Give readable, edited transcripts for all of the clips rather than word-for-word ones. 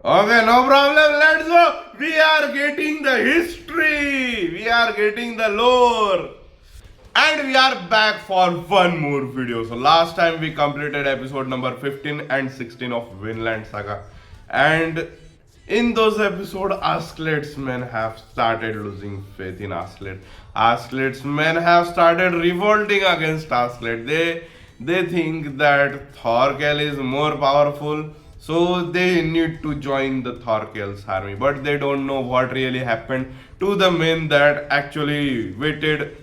Okay, no problem. Let's go. We are getting the history. We are getting the lore. And we are back for one more video. So last time we completed episode number 15 and 16 of Vinland Saga. And in those episodes, Askeladd's men have started losing faith in Askeladd. Askeladd's men have started revolting against Askeladd. They think that Thorkel is more powerful, so they need to join the Thorkel's army. But they don't know what really happened to the men that actually waited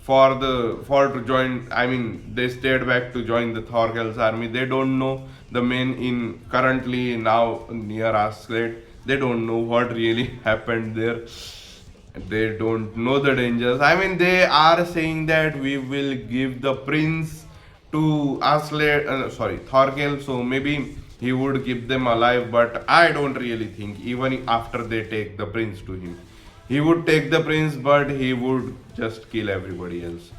for to join. I mean, they stayed back to join the Thorkel's army. They don't know the men in currently now near Askeladd. They don't know what really happened there. They don't know the dangers. I mean, they are saying that we will give the prince to Askeladd, Thorkel. So maybe he would keep them alive. But I don't really think even after they take the prince to him, he would take the prince, but he would just kill everybody else.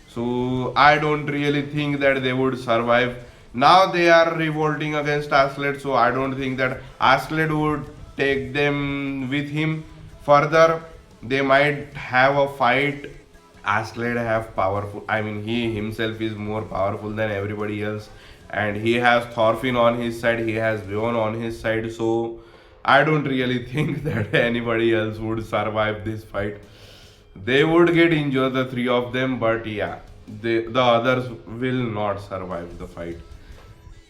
So I don't really think that they would survive. Now they are revolting against Askeladd, so I don't think that Askeladd would take them with him further. They might have a fight. Askeladd have powerful. I mean, he himself is more powerful than everybody else, and he has Thorfinn on his side. He has Bjorn on his side. So I don't really think that anybody else would survive this fight. They would get injured, the three of them, but yeah, the others will not survive the fight.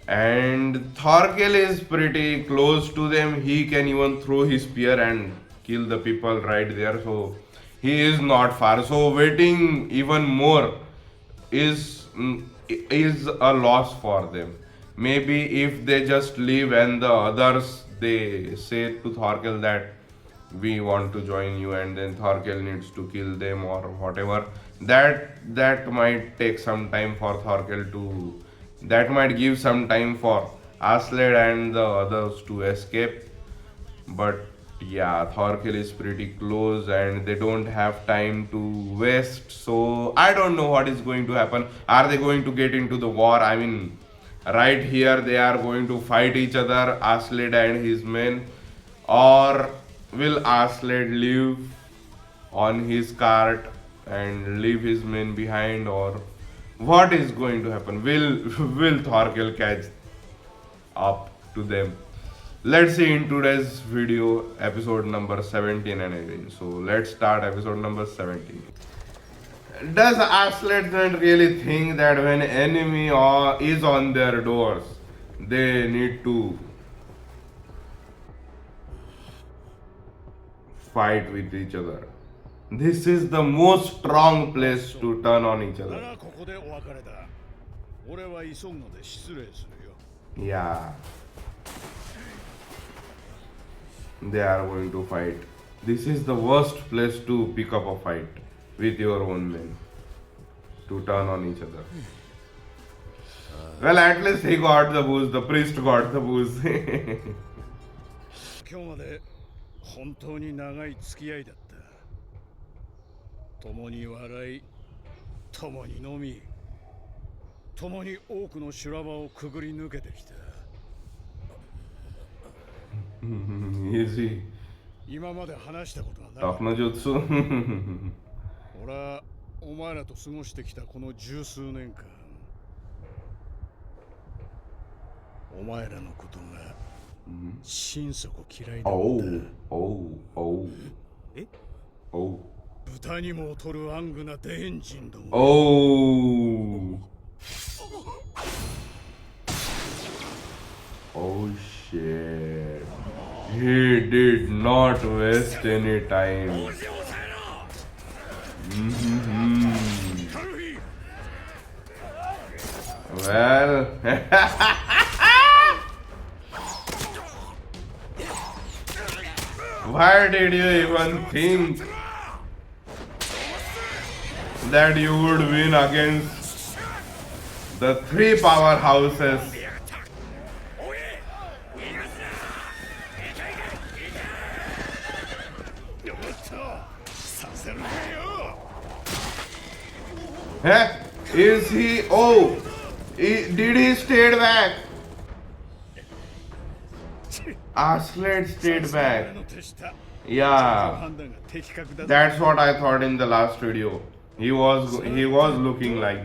And Thorkel is pretty close to them. He can even throw his spear and kill the people right there. So he is not far. So waiting even more is is a loss for them. Maybe if they just leave and the others they say to Thorkel that we want to join you, and then Thorkel needs to kill them or whatever. That might take some time for Thorkel to. That might give some time for Askeladd and the others to escape. But yeah, Thorkel is pretty close and they don't have time to waste. So I don't know what is going to happen. Are they going to get into the war? I mean, right here they are going to fight each other, Askeladd and his men, or will Askeladd leave on his cart and leave his men behind, or what is going to happen? Will Thorkel catch up to them? Let's see in today's video, episode number 17 and 18. So let's start episode number 17. Does Askeladd really think that when enemy is on their doors, they need to fight with each other? This is the most strong place to turn on each other. Yeah. They are going to fight. This is the worst place to pick up a fight with your own men, to turn on each other. Well, at least he got the booze, the priest got the booze. 今日まで本当に長い付き合いだった。共に笑い、共に飲み、共に多くの修羅場をくぐり抜けてきた。Easy. 今まで話したことはない。Talk no jutsu. 俺はお前らと過ごしてきたこの十数年間、お前らのことが心底嫌いだった。え？豚にも劣るアングなデエンジンども。Oh shit. He did not waste any time. Well, why did you even think that you would win against the three powerhouses? Is he? Did he stay back? Asled stayed back. の手下 Yeah, 判断が的確だぞ that's what I thought in the last video. He was looking like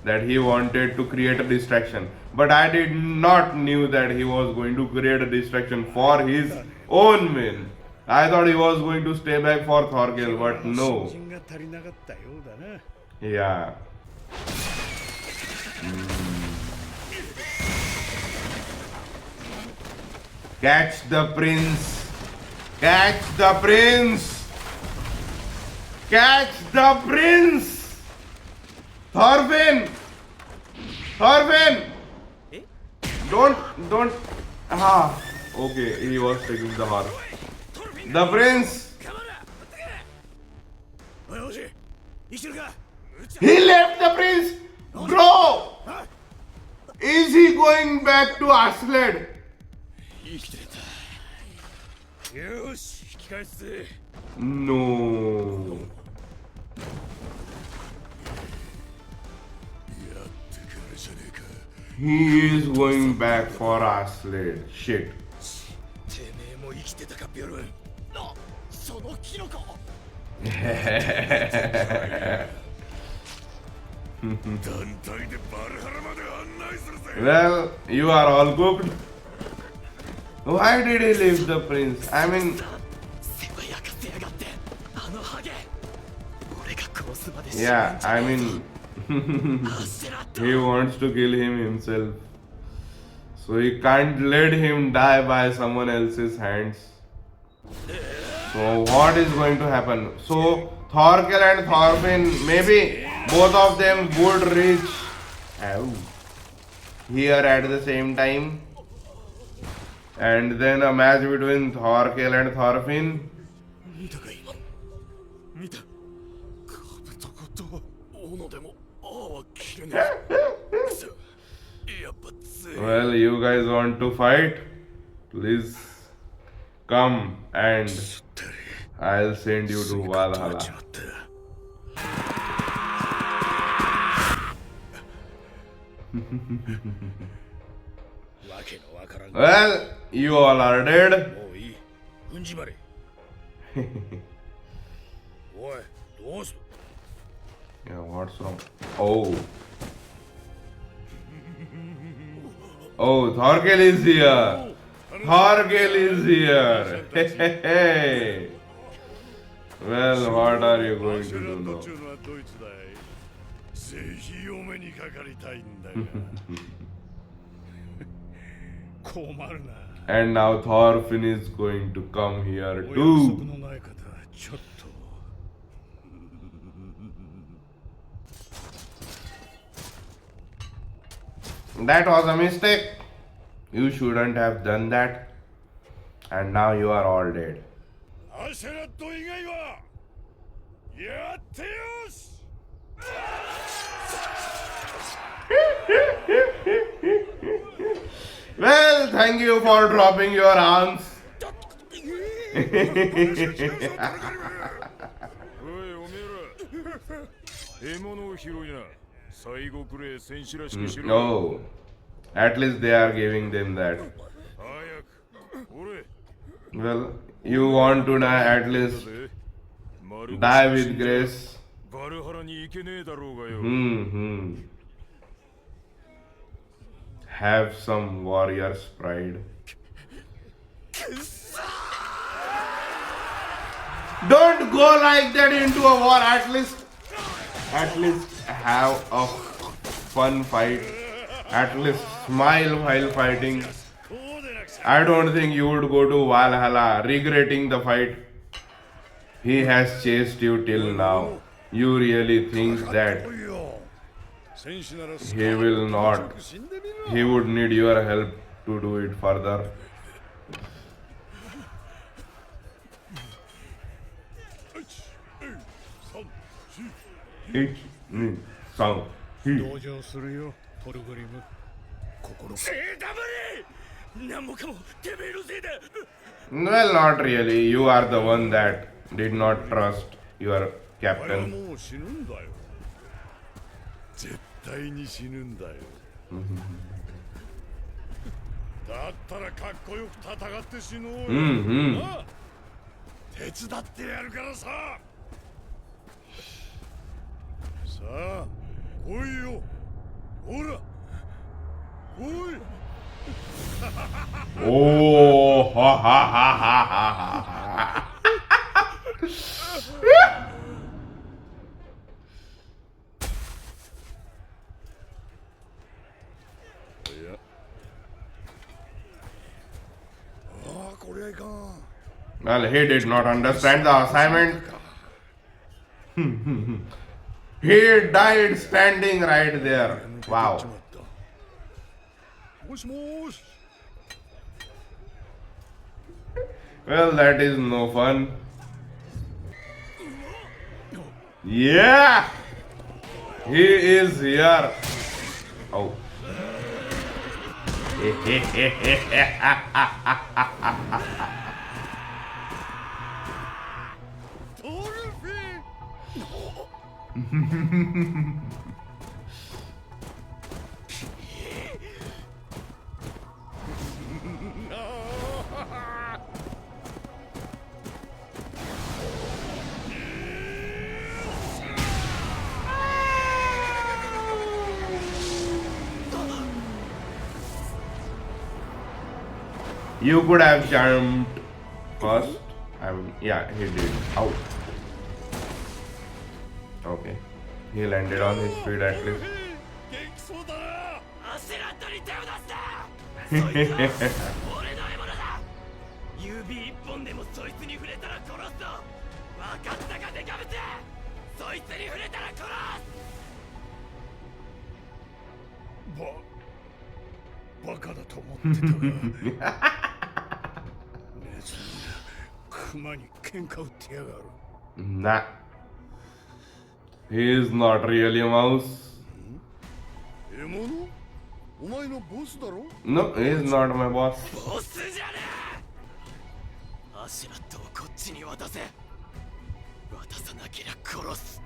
that he wanted to create a distraction. But I did not knew that he was going to create a distraction for his own men. I thought he was going to stay back for Thorkel, but no. 新人が足りなかったようだな Yeah. Catch the prince. Catch the prince. Catch the prince. Thorfinn. Thorfinn. Don't. Ah. Okay, he was taking the horse. The prince. おいおじ生きてるか He left the prince. Bro. Is he going back to Asled? 生きてたよし引き返すぜ No. やってからじゃねえか He is going back for Asled. Shit. てめえも生きてたかビョルンなそのキノコ 団体でバルハラまで案内するぜ Well, you are all cooked. Why did he leave the prince? I mean, 世話焼かせやがってあのハゲ俺が殺すまで yeah, I mean, he wants to kill him himself. So he can't let him die by someone else's hands. So what is going to happen? So Thorkel and Thorfinn, maybe both of them would reach here at the same time. And then a match between Thorkel and Thorfinn. 見たか今見た兜ごと斧でもああ切れねえくそやっぱ強い Well, you guys want to fight? Please come and I'll send you to Valhalla. ちまった わけのわからん Well, you all are dead. もういい踏んじまれおいどうす Yeah, what's wrong? Oh. Oh, Thorkel is here. Thorkel is here. Hey. Well, what are you going to do now? 中のはドイツだいぜひお目にかかりたいんだが困るな And now Thorfinn is going to come here お約束 too. のない方ちょっと That was a mistake. You shouldn't have done that. And now you are all dead. アシェラット以外はやってよし Well, thank you for dropping your arms. おいおめえら獲物を拾いな最後くれ戦士らしくしろ No. At least they are giving them that. 早く俺 Well, you want to die at least die with grace. バルハラに行けねえだろうがよ Have some warrior's pride. Don't go like that into a war. At least have a fun fight. At least smile while fighting. こうでなくちゃ I don't think you would go to Valhalla regretting the fight. He has chased you till now. You really think that いいよ戦士なら he will not? 死んでみろ He would need your help to do it further. It means sound. 同情するよトルグリム心せえ黙れ何もかもてめえのせいだ Well, not really. You are the one that did not trust your お前は captain. もう死ぬんだよ絶対に死ぬんだよだったらかっこよく戦って死のうよ。Mm-hmm. なあ手伝ってやるからさ。さあ、来いよ。ほら、来い。 Oh, ha ha ha ha ha ha. Well, he did not understand the assignment. He died standing right there. Wow. もしもし。 Well, that is no fun. Yeah! He is here. Oh. トルフィン。You could have jumped first. I mean, yeah, he did. Out. Okay. He landed on his feet at least. 元気そうだな。アシュラントに手を出したそいつは俺の獲物だ指一本でもそいつに触れたら殺すぞ分かったかデカブツそいつに触れたら殺すバカだと思ってたがネズミがクマに喧嘩売ってやがる。 Nah. He is not really a mouse. 獲物？お前のボスだろ？ No, he is not my boss. ボスじゃねえアシュラットをこっちに渡せ渡さなけりゃ殺す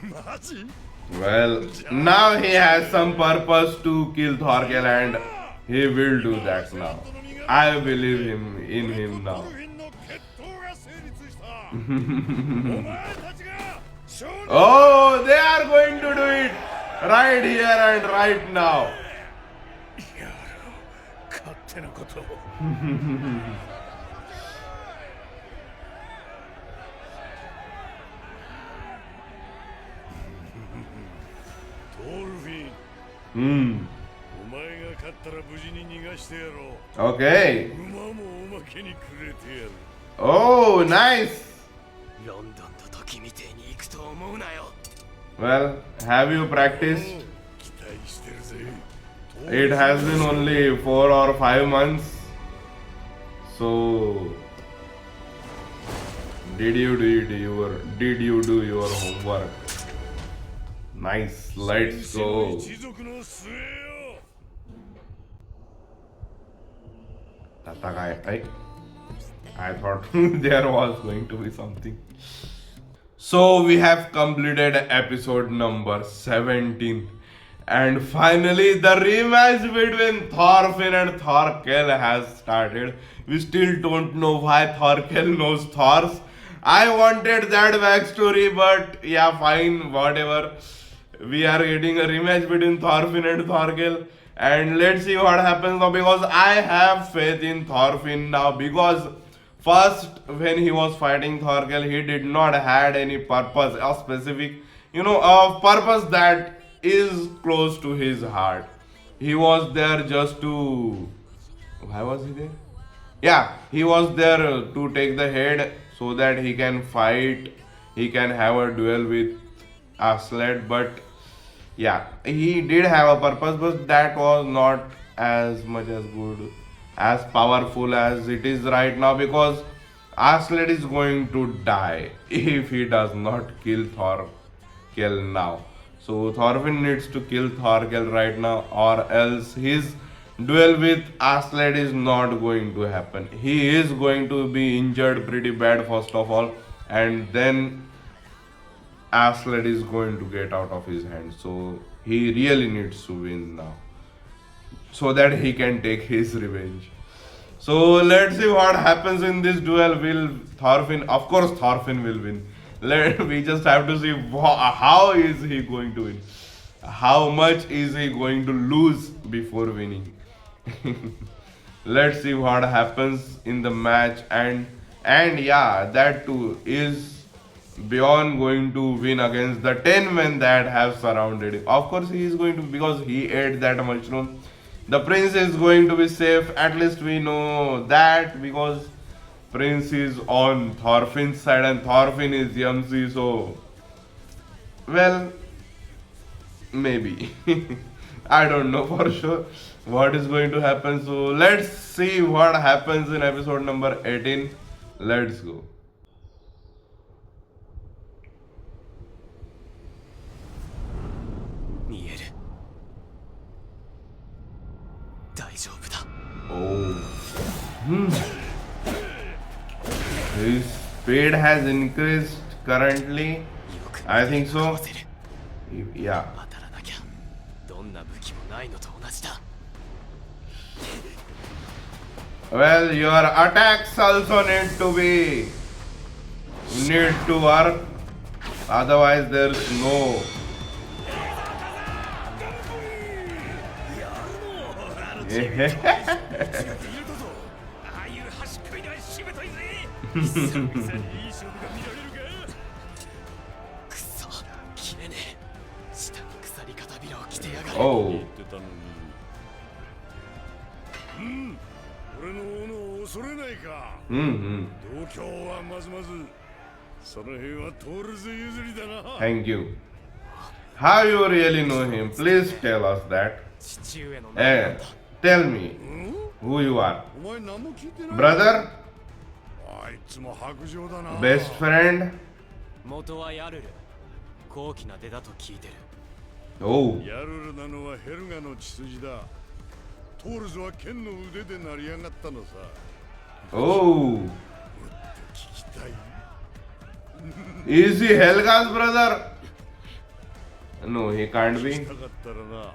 マジ？ Well, now he has some purpose to kill Thorkel and he will do that now. I believe in him now. トルフィンの決闘が成立した。お前たちが勝利。 Oh, they are going to do it right here and right now. やろう勝手なことを。トルフィン、 Hmm. お前が勝ったら無事に逃がしてやろう。 Okay. 馬もおまけにくれてやる。 Oh, nice. ロンドンと時みてえに行くと思うなよ Well, have you practiced? 期待してるぜ。 It has been only 4 or 5 months. So, did you do your homework? Nice. Let's go. 一族の末よ。 Tatakai. I thought there was going to be something. So we have completed episode number 17. And finally the rematch between Thorfinn and Thorkel has started. We still don't know why Thorkel knows Thors. I wanted that backstory, but yeah, fine, whatever. We are getting a rematch between Thorfinn and Thorkel. And let's see what happens now, because I have faith in Thorfinn now, because first when he was fighting Thorkel, he did not had any purpose, a specific, a purpose that is close to his heart. He was there just to, why was he there? Yeah, he was there to take the head so that he can fight, he can have a duel with Asled, but yeah, he did have a purpose, but that was not as much as good, as powerful as it is right now, because Asled is going to die if he does not kill Thorkel now. So Thorfinn needs to kill Thorkel right now, or else his duel with Asled is not going to happen. He is going to be injured pretty bad first of all, and then Asled is going to get out of his hands. So he really needs to win now. so that he can take his revenge. So let's see what happens in this duel. Will Thorfinn? Of course, Thorfinn will win. We just have to see how is he going to win. How much is he going to lose before winning? Let's see what happens in the match, and yeah, that too is Bjorn going to win against the 10 men that have surrounded him. Of course, he is going to, because he ate that mushroom. The prince is going to be safe. At least we know that, because prince is on Thorfinn's side and Thorfinn is Yamsi. So, well, maybe. I don't know for sure what is going to happen. So let's see what happens in episode number 18. Let's go. 見える大丈夫だ Oh. His speed has increased currently. よく I think so. せる Yeah. 当たらなきゃどんな武器もないのと同じだ Well, your attacks also need to work. Otherwise, there's no. ああいう端っこいのはしぶといぜ久々にいい勝負が見られるがくそ切れねえ下に鎖片びらを着てやがる Oh. ってたのに俺の斧を恐れないか Mm-hmm. 度胸はまずまずその辺はトールズ譲りだな Thank you. How you really know him? Please tell us that. 父上の名前なんだ Tell me who you are. お前何も聞いてない Brother? あいつも白状だな Best friend? 元はヤルル高貴な出だと聞いてる Oh. ヤルルなのはヘルガの血筋だトールズは剣の腕で成り上がったのさ Oh. 聞きたい Is he Helga's brother? No, he can't 聞 be. きたかったらな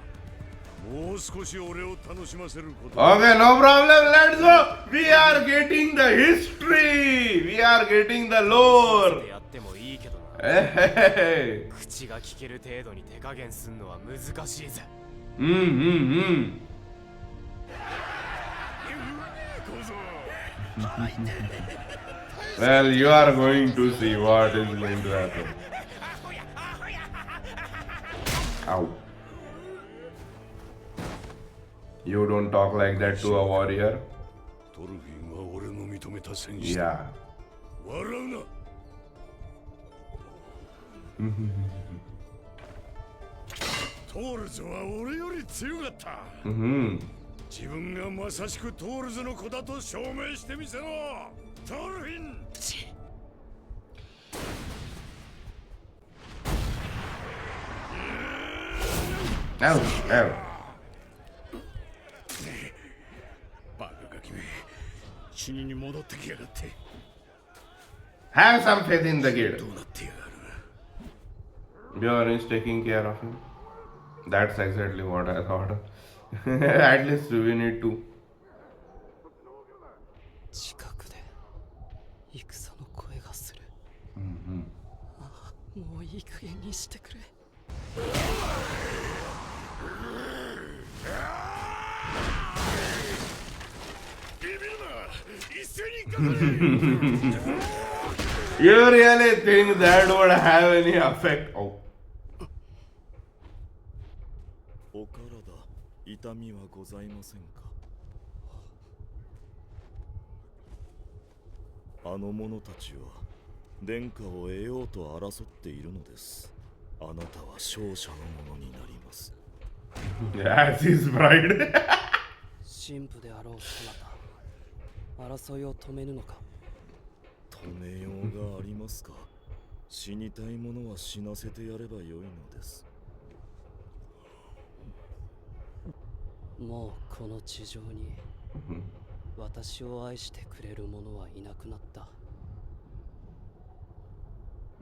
もう少し俺を楽しませること Okay, no problem. Let's go. We are getting the history. We are getting the で lore. やってもいいけどな Hey. 口が聞ける程度に手加減すんのは難しいぜ Well, you are going to see what is going to happen. Ow. You don't talk like that to a warrior. トルフィンは俺の認めた戦士 Yeah. 笑うなトールズは俺より強かった Mm-hmm. 自分がまさしくトールズの子だと証明してみせろトルフィン Ow. Ow. バカが君死にに戻ってきやがって Have some faith in the kid. どうなってやがる Bjorn is taking care of him. That's exactly what I thought. At least we need to. 近くで戦の声がする、ああもういい加減にしてくれ ビビるな一斉にかかれ You really think that would have any effect? Oh. お体痛みはございませんかあの者たちは殿下を得ようと争っているのですあなたは勝者のものになります As his bride. 神父であろうそなた争いを止めぬのか止めようがありますか死にたい者は死なせてやればよいのですもうこの地上に私を愛してくれる者はいなくなった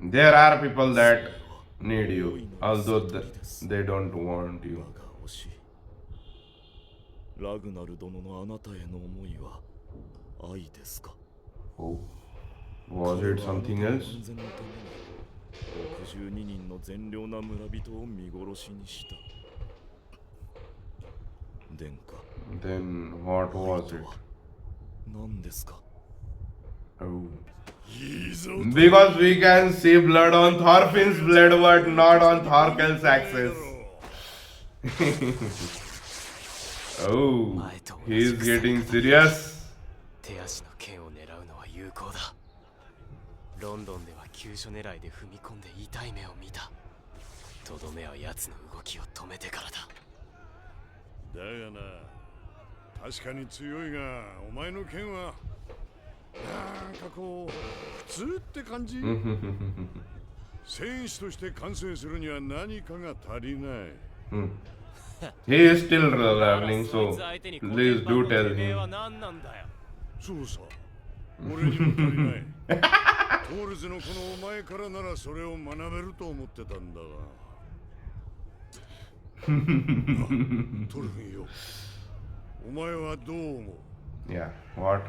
There are people that need you, although they don't want you. 我が推しラグナル殿のあなたへの思いは愛ですか？ Oh, was it something else? 安全のために62人の善良な村人を見殺しにした。殿下、 Then what 愛 was と it? は何ですか？ Oh. いいぞ。 Because we can see blood on Thorfinn's blood, but not on Thorkel's axis. Oh, he's getting serious. 手足の剣を狙うのは有効だ。ロンドンでは急所狙いで踏み込んで痛い目を見た。とどめは奴の動きを止めてからだ。だがな、確かに強いが、お前の剣はなんかこう普通って感じ。戦士として完成するには何かが足りない。He is still learning, so please do tell him. そうさ、俺にも足りない。トールズのこのお前からならそれを学べると思ってたんだが。トルフィンよ、お前はどう思う？ Yeah, what?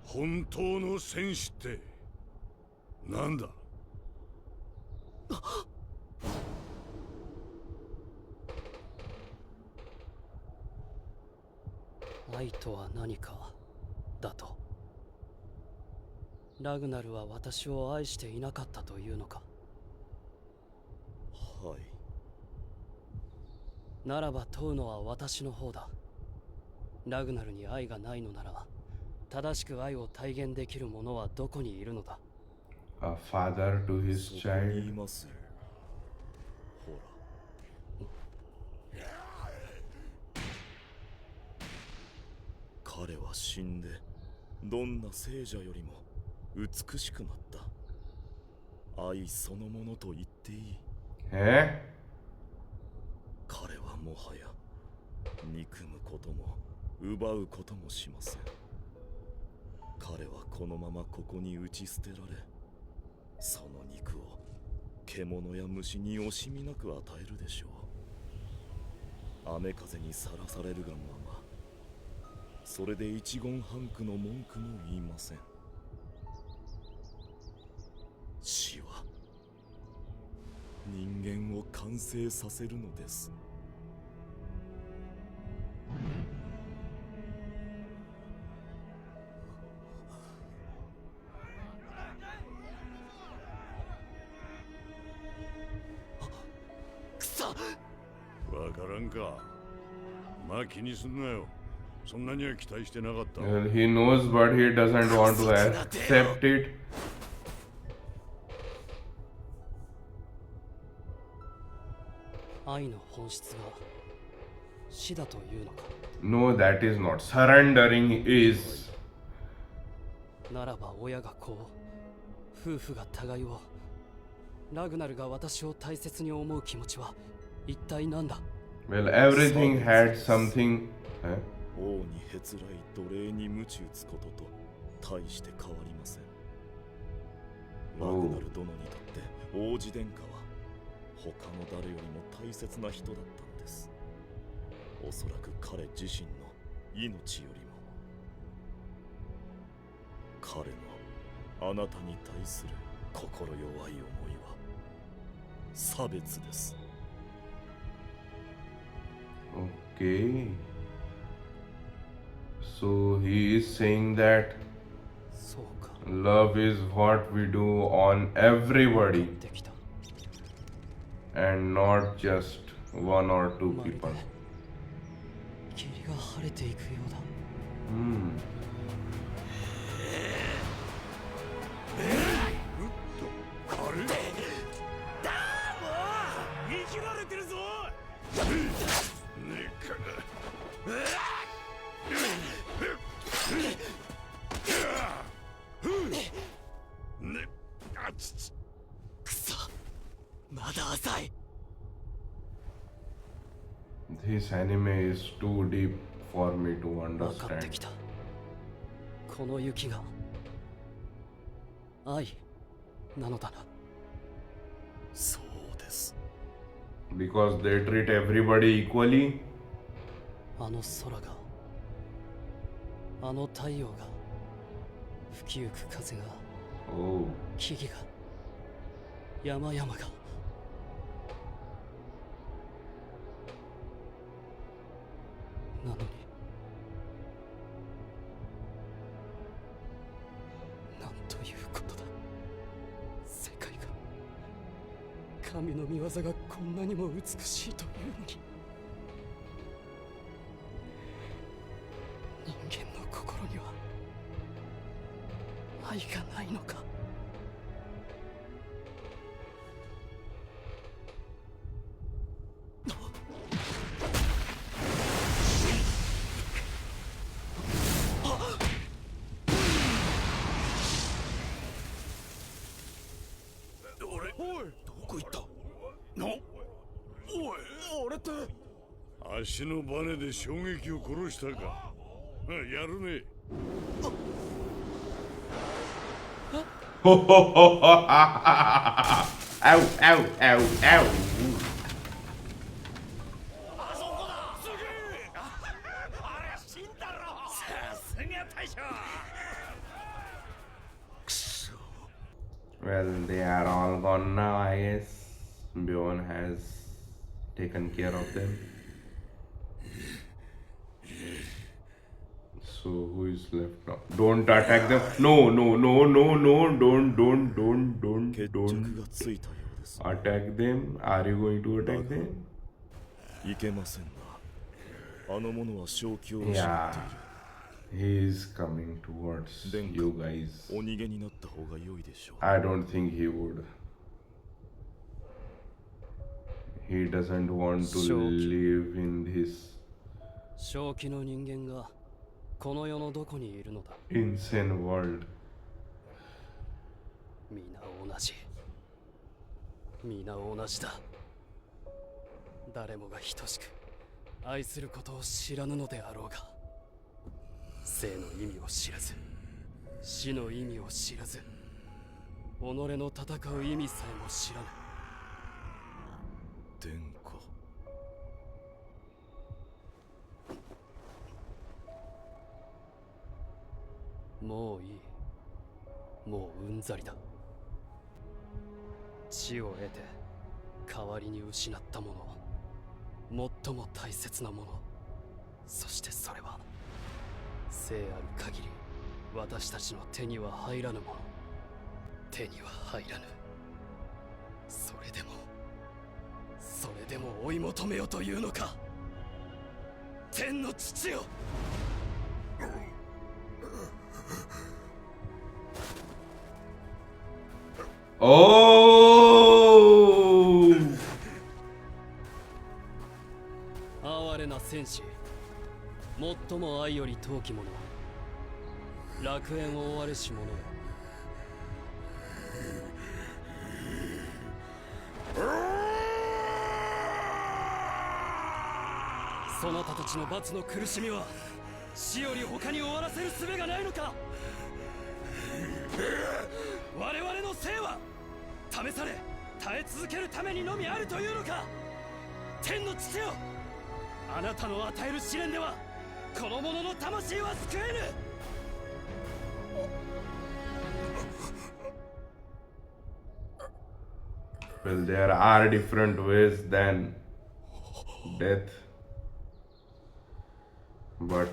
本当の戦士ってなんだ？愛とは何かだと。ラグナルは私を愛していなかったというのか？はい。ならば問うのは私の方だ。ラグナルに愛がないのなら、正しく愛を体現できる者はどこにいるのだ？ A father to his そこにい child. ますよ。ほら。彼は死んで、どんな聖者よりも美しくなった。愛そのものと言っていい。Eh? 彼はもはや憎むことも奪うこともしません。彼はこのままここに打ち捨てられ、その肉を獣や虫に惜しみなく与えるでしょう。雨風にさらされるがまま、それで一言半句の文句も言いません。死は人間を完成させるのです。くそ！わからんか。まあ気にすんなよ。そんなには期待してなかった。 Well, he knows, but he doesn't want to accept it. 愛の本質が死だというのか？ No, that is not. Surrendering is. ならば親が子を、夫婦が互いを、ラグナルが私を大切に思う気持ちは一体何だ？ Well, everything had something. Eh? 王にへつらい奴隷に鞭打つことと大して変わりません。ラグナル殿にとって王子殿下は他の誰よりも大切な人だったのです。おそらく彼自身の命よりも。彼のあなたに対する心弱い思いは差別です。 Okay. So he is saying that そうか。 love is what we do on everybody できた。 and not just one or two まるで people. 霧が晴れていくようだ。 Hmm. あれ？生きられてるぞ！ねかね、あつつ。くそ！まだ浅い。 This anime is too deep for me to 分かって understand. きた。この雪が愛なのだな。そうです。Because they treat everybody equally. あの空が、あの太陽が、吹きゆく風が、 Oh. 木々が、山々が。なのに、なんということだ。世界が、神の御業がこんなにも美しいというのに。人間の心には愛がないのか。足のバネで衝撃を殺したか。やるね。 Ow, ow, ow, ow. 死んだろ。さすが大将。 Well, they are all gone now, I guess. Bjorn has taken care of them. So who is left now? Don't attack them. No, no, no, no, no. Don't 決着 don't がついたようです。 attack them. Are you going to attack them? いけませんな。あの者は正気を失ってい Yeah. る。 He is coming towards 殿下 you guys. お逃げになった方が良いでしょう。 I don't think he would. He doesn't want to Sure. live in this 正気の人間がこの世のどこにいるのだ。 insane world. 皆同じ。皆同じだ。誰もが等しく愛することを知らぬのであろうが、生の意味を知らず、死の意味を知らず、己の戦う意味さえも知らぬ。殿下。もういい。もううんざりだ。地を得て代わりに失ったもの、最も大切なもの、そしてそれは生ある限り私たちの手には入らぬもの、手には入らぬ。それでも追い求めよというのか。天の父よ。Oh! 哀れな戦士、最も愛より尊き者、楽園を追われし者よ。そなたたちの罰の苦しみは死より他に終わらせる術がないのか。我々の生は試され耐え続けるためにのみあるというのか。天の父よ、あなたの与える試練ではこの者の魂は救えぬ。 Well, there are different ways than death, but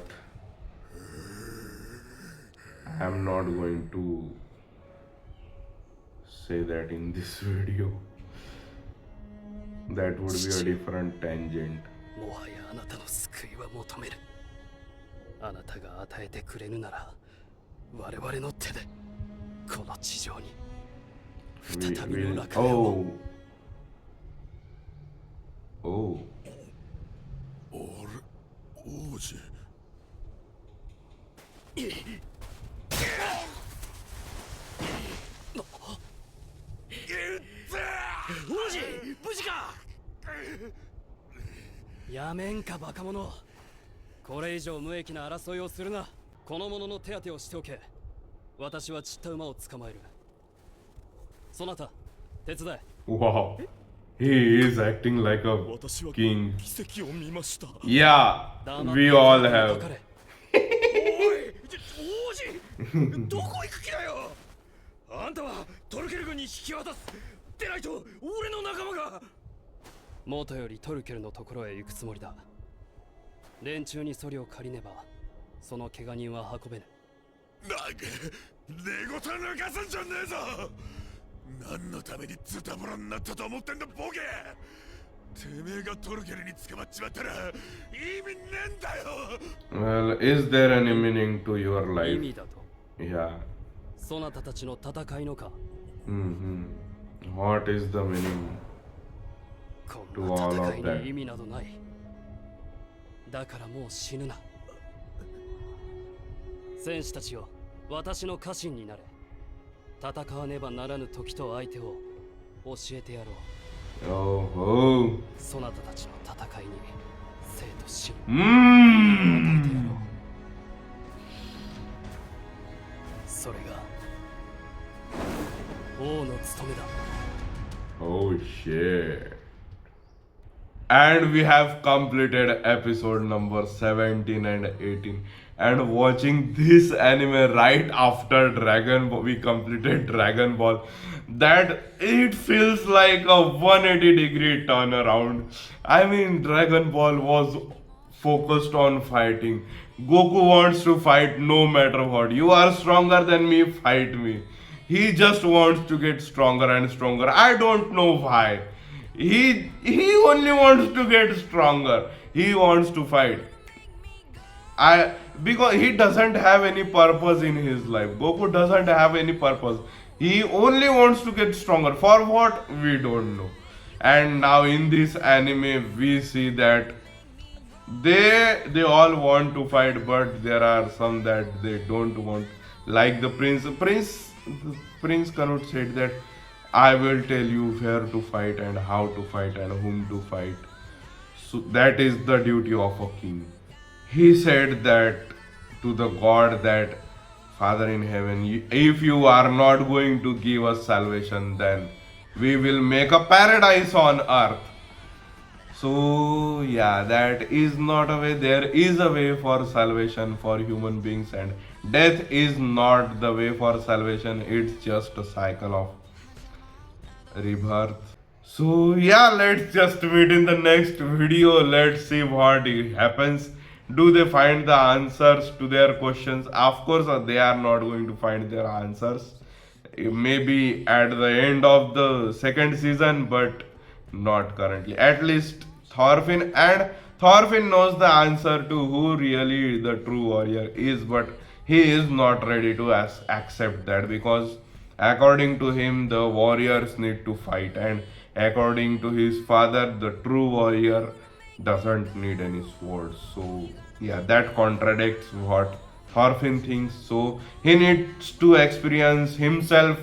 I'm not going to say that in this video. That would be a different tangent. もはやあなたの救いは求める。あなたが与えてくれぬなら我々の手でこの地上に再びの楽園を。 Oh. 王子。王子、無事か。やめんかバカ者。これ以上無益な争いをするな。この者の手当てをしておけ。私は散った馬を捕まえる。そなた手伝え。 Wow. He is acting like a 私は king. 奇跡を見ました Yeah, 黙って we all か have. かれ。おい王子どこ行く気だよあんたはトルケル軍に引き渡すでないと俺の仲間が元よりトルケルのところへ行くつもりだ。連中にそりを借りねば、その怪我人は運べぬ。なんか寝言抜かすんじゃねえぞ何のためにズタボロになったと思ってんだボケてめえがトルケルに捕まっちまったら意味ねえんだよ Well, is there any meaning to your 意 life? 味だと。 Yeah. そなたたちの戦いのか。 What is the meaning? こ To んな all 戦 of い that. に意味などない。だからもう死ぬな。戦士たちよ、私の家臣になれ。戦わねばならぬ時と相手を教えてやろう。 Oh, oh. そなたたちの戦いに生と死を Mm. 与えてやろう。それが王の務めだ。 Oh shit. And we have completed episode number 17 and 18. And watching this anime right after Dragon Ball, we completed Dragon Ball. That it feels like a 180-degree turnaround. I mean, Dragon Ball was focused on fighting. Goku wants to fight no matter what. You are stronger than me, fight me. He just wants to get stronger and stronger. I don't know why. He only wants to get stronger. He wants to fight. Because he doesn't have any purpose in his life. Goku doesn't have any purpose. He only wants to get stronger. For what? We don't know. And now in this anime we see that they all want to fight, but there are some that they don't want. Like the Prince Canute said that I will tell you where to fight and how to fight and whom to fight. So that is the duty of a king. He said that to the God that Father in heaven, if you are not going to give us salvation, then we will make a paradise on earth. So yeah, that is not a way. There is a way for salvation for human beings, and death is not the way for salvation. It's just a cycle of rebirth. So yeah, let's just meet in the next video. Let's see what happens. Do they find the answers to their questions? Of course, they are not going to find their answers. Maybe at the end of the second season, but not currently. At least Thorfinn knows the answer to who really the true warrior is, but he is not ready to accept that, because according to him the warriors need to fight, and according to his father the true warrior doesn't need any swords. So yeah, that contradicts what Thorfinn thinks. So he needs to experience himself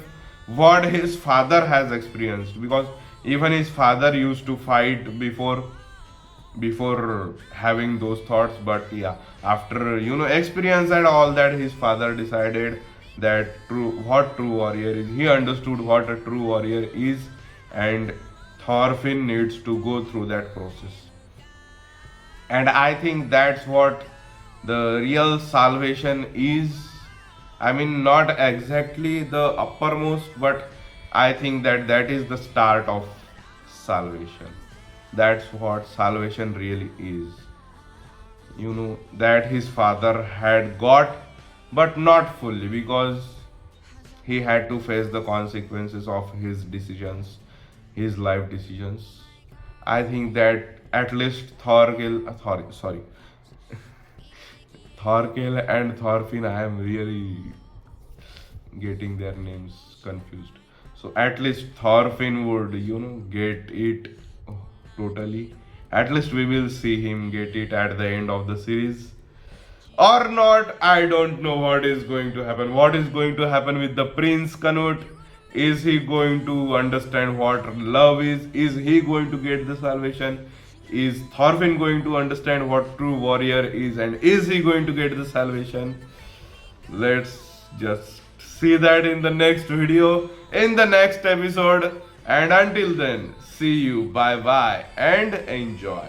what his father has experienced, because even his father used to fight before having those thoughts. But yeah, after experience and all that, his father decided that what true warrior is. He understood what a true warrior is, and Thorfinn needs to go through that process. And I think that's what the real salvation is. I mean, not exactly the uppermost, but I think that is the start of salvation. That's what salvation really is. That his father had got, but not fully, because he had to face the consequences of his decisions, his life decisions. I think that at least Thorkel and Thorfinn, I am really getting their names confused. So at least Thorfinn would, get it totally. At least we will see him get it at the end of the series. Or not, I don't know what is going to happen. What is going to happen with the Prince Canute? Is he going to understand what love is? Is he going to get the salvation? Is Thorfinn going to understand what true warrior is? And is he going to get the salvation? Let's just see that in the next video, in the next episode. And until then, see you, bye bye, and enjoy.